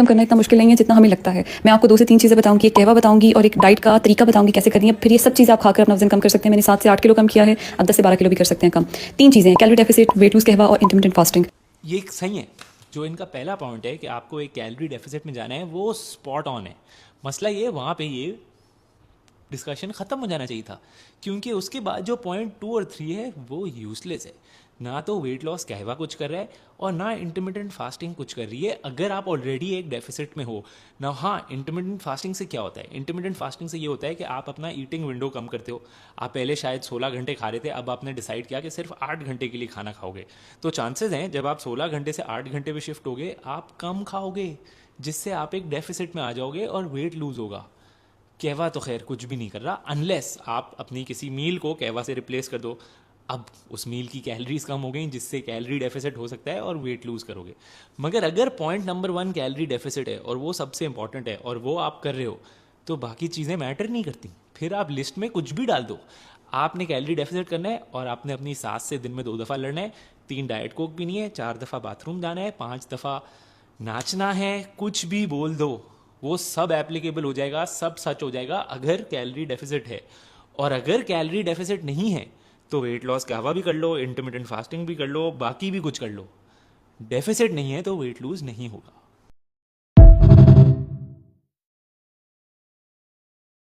कम करना इतना मुश्किल नहीं है जितना हमें लगता है। मैं आपको 2 से 3 चीज़ें बताऊंगी, एक कहवा बताऊंगी और एक डाइट का तरीका बताऊंगी कैसे करनी है। फिर ये सब चीज़ें आप खाकर अपना वजन कम कर सकते हैं। मैंने 7 से 8 किलो कम किया है, अब 10 से 12 किलो भी कर सकते हैं कम। 3 चीज़ें हैं, कैलोरी डेफिसिट, वेट लूज, कहवा और इंटरमिटेंट फास्टिंग। ये सही है। जो इनका पहला पॉइंट है कि आपको एक कैलोरी डेफिसिट में जाना है, वो स्पॉट ऑन है। मसला ये वहाँ पे ये डिस्कशन ख़त्म हो जाना चाहिए था, क्योंकि उसके बाद जो पॉइंट 2 और 3 है वो यूजलेस है। ना तो वेट लॉस कहवा कुछ कर रहा है और ना इंटरमिटेंट फास्टिंग कुछ कर रही है, अगर आप ऑलरेडी एक डेफिसिट में हो ना। हाँ, इंटरमिटेंट फास्टिंग से क्या होता है? इंटरमिटेंट फास्टिंग से ये होता है कि आप अपना ईटिंग विंडो कम करते हो। आप पहले शायद 16 घंटे खा रहे थे, अब आपने डिसाइड किया कि सिर्फ 8 घंटे के लिए खाना खाओगे। तो चांसेस हैं जब आप 16 घंटे से 8 घंटे पे शिफ्ट होगे, आप कम खाओगे, जिससे आप एक डेफिसिट में आ जाओगे और वेट लूज होगा। कहवा तो खैर कुछ भी नहीं कर रहा, अनलेस आप अपनी किसी मील को कहवा से रिप्लेस कर दो। अब उस मील की कैलोरीज कम हो गई, जिससे कैलोरी डेफिसिट हो सकता है और वेट लूज करोगे। मगर अगर पॉइंट नंबर 1 कैलोरी डेफिसिट है और वो सबसे इंपॉर्टेंट है और वो आप कर रहे हो, तो बाकी चीज़ें मैटर नहीं करती। फिर आप लिस्ट में कुछ भी डाल दो, आपने कैलोरी डेफिसिट करना है और आपने अपनी सास से दिन में 2 दफ़ा लड़ना है, 3 डाइट कोक पीनी है, 4 दफ़ा बाथरूम जाना है, 5 दफ़ा नाचना है, कुछ भी बोल दो, वो सब एप्लीकेबल हो जाएगा, सब सच हो जाएगा अगर कैलोरी डेफिसिट है। और अगर कैलोरी डेफिसिट नहीं है तो वेट लॉस कहवा भी कर लो, इंटरमिटेंट फास्टिंग भी कर लो, बाकी भी कुछ कर लो। डेफिसिट नहीं है तो वेट लूज नहीं होगा।